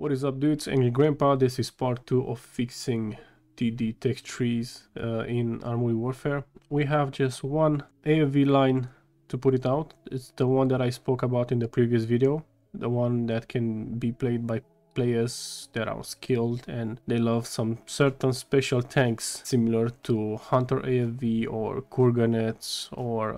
What is up, dudes? Angry Grandpa. This is part 2 of fixing TD text trees in Armory Warfare. We have just one AFV line to put it out. It's the one that I spoke about in the previous video, the one that can be played by players that are skilled and they love some certain special tanks similar to Hunter AFV or Kurganets or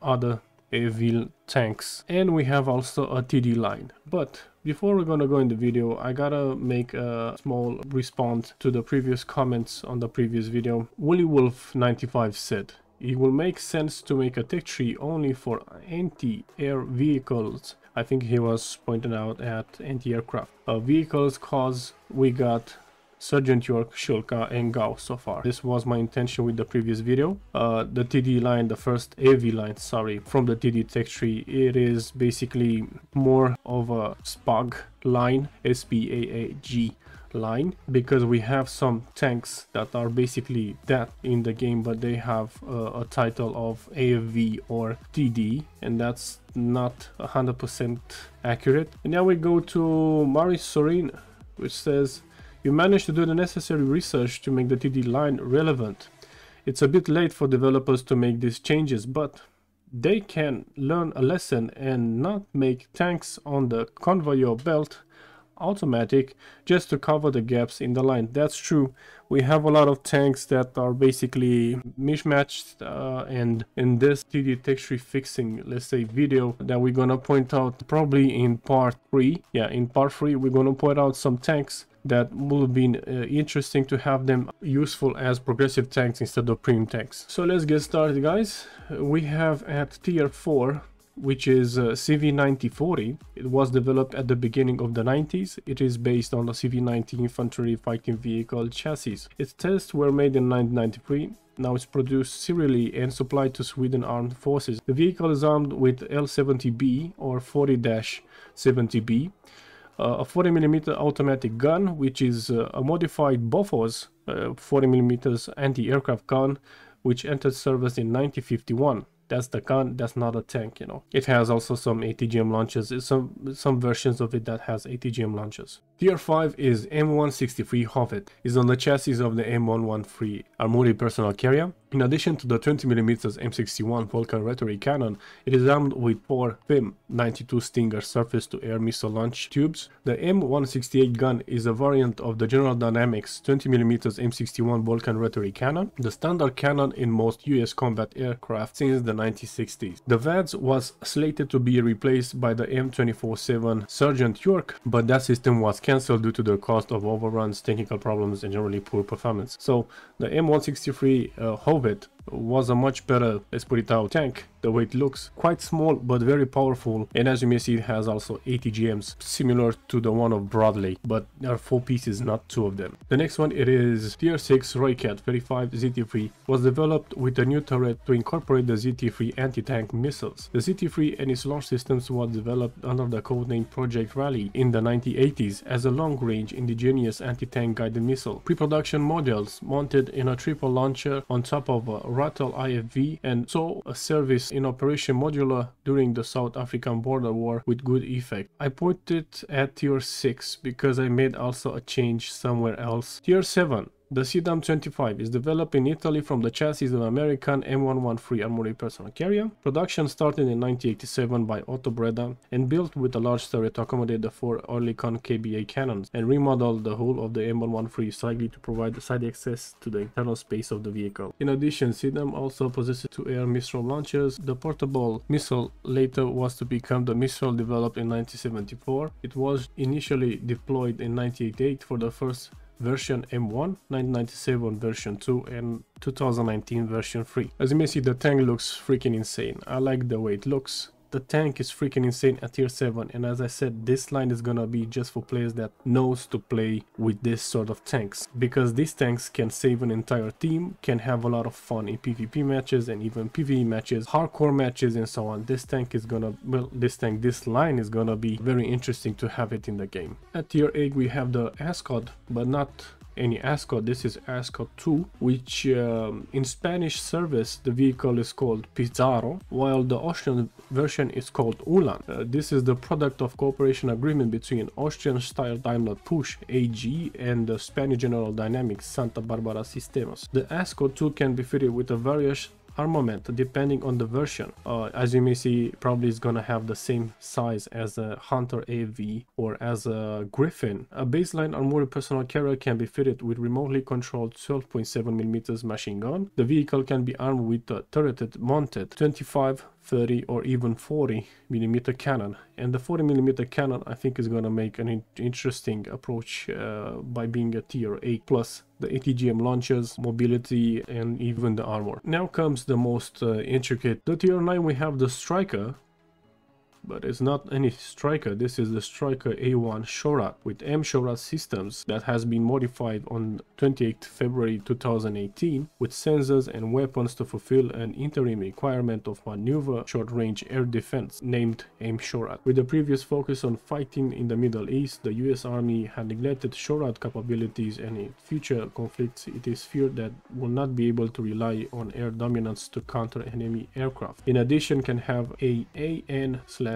other AFV tanks. And we have also a TD line. But before we're gonna go in the video, I gotta make a small response to the previous comments on the previous video. Woolly Wolf 95 said it will make sense to make a tech tree only for anti-air vehicles. I think he was pointing out at anti-aircraft vehicles, cause we got Sergeant York, Shulka and Gauss so far. This was my intention with the previous video. The TD line, the first AV line, sorry, from the TD tech tree, it is basically more of a SPAG line, SPAAG line, because we have some tanks that are basically that in the game, but they have a title of AFV or TD, and that's not 100% accurate. And now we go to Maris Sorin, which says, you managed to do the necessary research to make the TD line relevant. It's a bit late for developers to make these changes, but they can learn a lesson and not make tanks on the conveyor belt automatic just to cover the gaps in the line. That's true. We have a lot of tanks that are basically mismatched, and in this TD text tree fixing, let's say, video that we're gonna point out probably in part 3. Yeah, in part 3 we're gonna point out some tanks that will be interesting to have them useful as progressive tanks instead of premium tanks. So let's get started, guys. We have at tier 4, which is CV9040. It was developed at the beginning of the 90s. It is based on the CV90 infantry fighting vehicle chassis. Its tests were made in 1993. Now it's produced serially and supplied to Sweden Armed Forces. The vehicle is armed with L70B or 40-70B. A 40mm automatic gun, which is a modified Bofors 40mm anti-aircraft gun, which entered service in 1951. That's the gun, that's not a tank, you know. It has also some ATGM launchers, some versions of it that has ATGM launchers. Tier 5 is M163 Hovet. It's on the chassis of the M113 armored personnel carrier. In addition to the 20mm M61 Vulcan rotary cannon, it is armed with 4 FIM-92 Stinger surface-to-air missile launch tubes. The M168 gun is a variant of the General Dynamics 20mm M61 Vulcan rotary cannon, the standard cannon in most US combat aircraft since the 1960s. The VADS was slated to be replaced by the M247 Sergeant York, but that system was cancelled due to the cost of overruns, technical problems and generally poor performance. So the M163 Hovet was a much better, let's put it out, tank. The way it looks, quite small but very powerful, and as you may see, it has also ATGMs similar to the one of Raleigh, but there are 4 pieces, not 2 of them. The next one, it is tier 6 Rooikat 35 ZT3, was developed with a new turret to incorporate the ZT3 anti-tank missiles. The ZT3 and its launch systems was developed under the codename Project Raleigh in the 1980s as a long-range indigenous anti-tank guided missile. Pre-production modules mounted in a triple launcher on top of a Ratel IFV and saw a service in Operation Modular during the South African border war with good effect. I put it at tier 6 because I made also a change somewhere else. Tier 7. The CDAM-25 is developed in Italy from the chassis of American M113 armored personnel carrier. Production started in 1987 by Otto Breda and built with a large turret to accommodate the 4 Oerlikon KBA cannons and remodeled the hull of the M113 slightly to provide side access to the internal space of the vehicle. In addition, CDAM also possesses 2 air missile launchers. The portable missile later was to become the missile developed in 1974. It was initially deployed in 1988 for the first version M1, 1997 version 2 and 2019 version 3. As you may see, the tank looks freaking insane. I like the way it looks. The tank is freaking insane at tier 7, and as I said, this line is gonna be just for players that knows to play with this sort of tanks, because these tanks can save an entire team, can have a lot of fun in PvP matches and even PvE matches, hardcore matches and so on. This tank is gonna, well, this line is gonna be very interesting to have it in the game. At tier 8 we have the ASCOD, but not any ASCOD. This is ASCOD 2, which in Spanish service the vehicle is called Pizarro, while the Austrian version is called Ulan. This is the product of cooperation agreement between Austrian Steyr Daimler Push AG and the Spanish General Dynamics Santa Barbara Sistemas. The ASCOD 2 can be fitted with a various armament depending on the version. As you may see, probably it's gonna have the same size as a Hunter AV or as a Griffin. A baseline armored personal carrier can be fitted with remotely controlled 12.7mm machine gun. The vehicle can be armed with a turreted mounted 25, 30 or even 40mm cannon, and the 40mm cannon I think is gonna make an interesting approach by being a tier 8 plus the ATGM launchers, mobility and even the armor. Now comes the most intricate. The tier 9 we have the Striker, but it's not any Striker. This is the Striker A1 SHORAD with m-shorad systems that has been modified on 28 February 2018 with sensors and weapons to fulfill an interim requirement of maneuver short-range air defense named m-shorad. With the previous focus on fighting in the Middle East, the US Army had neglected SHORAD capabilities, and in future conflicts it is feared that will not be able to rely on air dominance to counter enemy aircraft. In addition, can have a AN/TWQ-1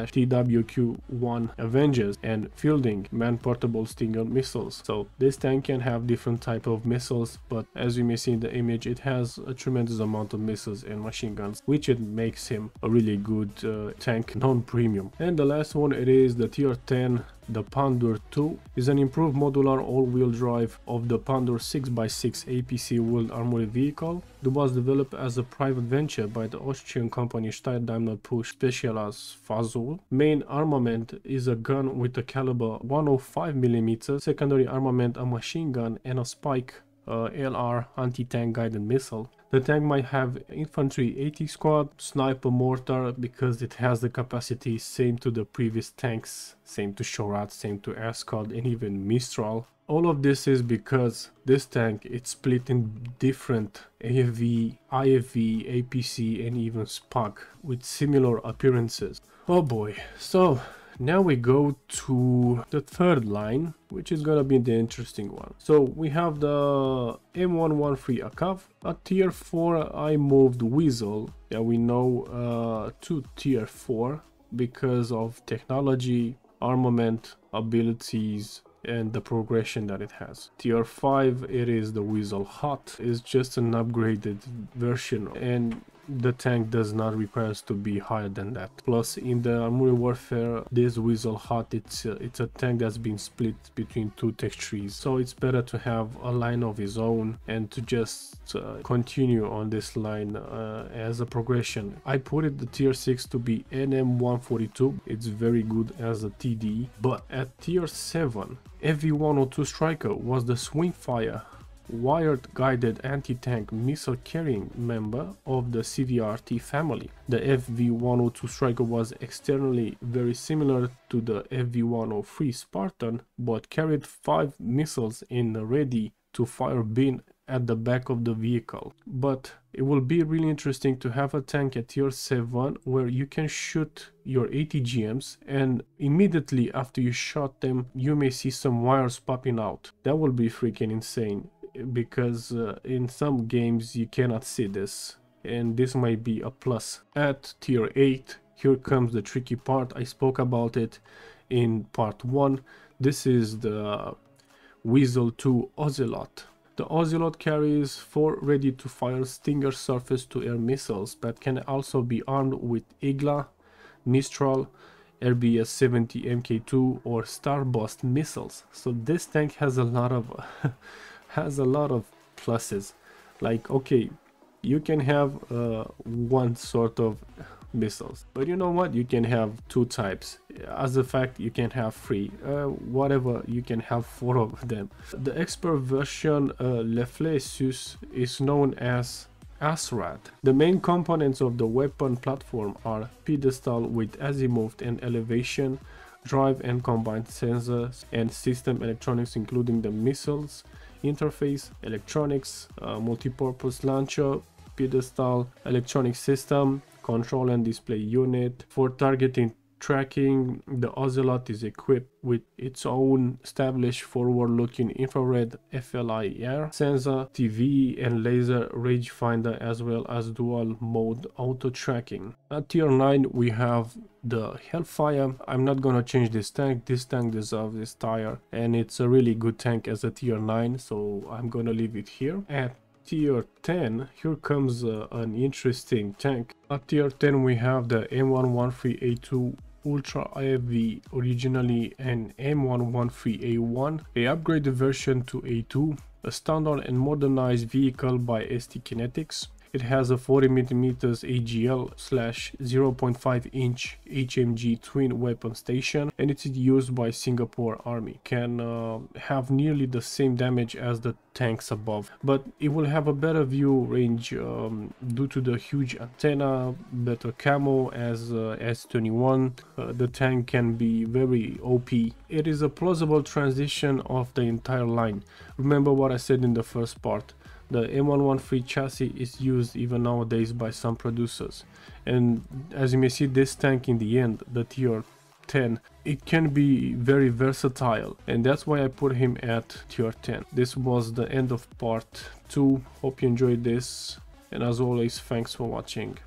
Avengers and fielding man-portable Stinger missiles. So this tank can have different type of missiles, but as you may see in the image, it has a tremendous amount of missiles and machine guns, which it makes him a really good tank, non-premium. And the last one, it is the tier 10. The Pandur 2 is an improved modular all-wheel drive of the Pandur 6x6 APC wheeled armored vehicle. It was developed as a private venture by the Austrian company Steyr Daimler Push Spezialist Fazul. Main armament is a gun with a caliber 105mm, secondary armament a machine gun and a Spike LR anti-tank guided missile. The tank might have infantry 80 squad, sniper mortar because it has the capacity same to the previous tanks, same to SHORAD, same to ASCOD and even Mistral. All of this is because this tank it's split in different AFV, IFV, APC and even SPAC with similar appearances. Oh boy, so now we go to the third line, which is gonna be the interesting one. So we have the M113 ACAV. At tier 4 I moved Weasel, yeah, we know, to tier 4 because of technology, armament, abilities and the progression that it has. Tier 5 it is the Weasel Hot. It's just an upgraded version and the tank does not require us to be higher than that. Plus in the armored warfare, this Weasel Hot, it's a tank that's been split between two tech trees, so it's better to have a line of his own and to just continue on this line as a progression. I put it the tier 6 to be NM142. It's very good as a TD, but at tier 7 FV-102 Striker was the Swingfire wired guided anti-tank missile carrying member of the CVRT family. The FV-102 Striker was externally very similar to the FV-103 Spartan, but carried 5 missiles in a ready to fire bin at the back of the vehicle. But it will be really interesting to have a tank at tier 7 where you can shoot your ATGMs and immediately after you shot them you may see some wires popping out. That will be freaking insane, because in some games you cannot see this, and this might be a plus. At tier 8, here comes the tricky part. I spoke about it in part 1. This is the Weasel 2 Ocelot. The Ocelot carries 4 ready-to-fire Stinger surface-to-air missiles, but can also be armed with Igla, Mistral, RBS-70 Mk2 or Starburst missiles. So this tank has a lot of pluses. Like, okay, you can have one sort of missiles, but you know what, you can have 2 types. As a fact, you can have 3, whatever, you can have 4 of them. The expert version Leflesus is known as ASRAD. The main components of the weapon platform are pedestal with azimuth and elevation, drive and combined sensors and system electronics including the missiles, interface, electronics, multi-purpose launcher, pedestal, electronic system, control and display unit. For targeting tracking, the Ocelot is equipped with its own established forward-looking infrared FLIR sensor, TV and laser rangefinder, as well as dual mode auto tracking. At tier 9 we have the Hellfire. I'm not gonna change this tank deserves this tire, and it's a really good tank as a tier 9, so I'm gonna leave it here. At tier 10, here comes an interesting tank. At tier 10 we have the M113A2 Ultra IFV, originally an M113A1, a upgraded version to A2, a standard and modernized vehicle by ST Kinetics. It has a 40mm AGL/0.5 inch HMG twin weapon station, and it is used by Singapore Army. Can have nearly the same damage as the tanks above, but it will have a better view range due to the huge antenna, better camo as S21. The tank can be very OP. It is a plausible transition of the entire line. Remember what I said in the first part. The M113 chassis is used even nowadays by some producers, and as you may see, this tank in the end, the tier 10, it can be very versatile, and that's why I put him at tier 10. This was the end of part 2. Hope you enjoyed this, and as always, thanks for watching.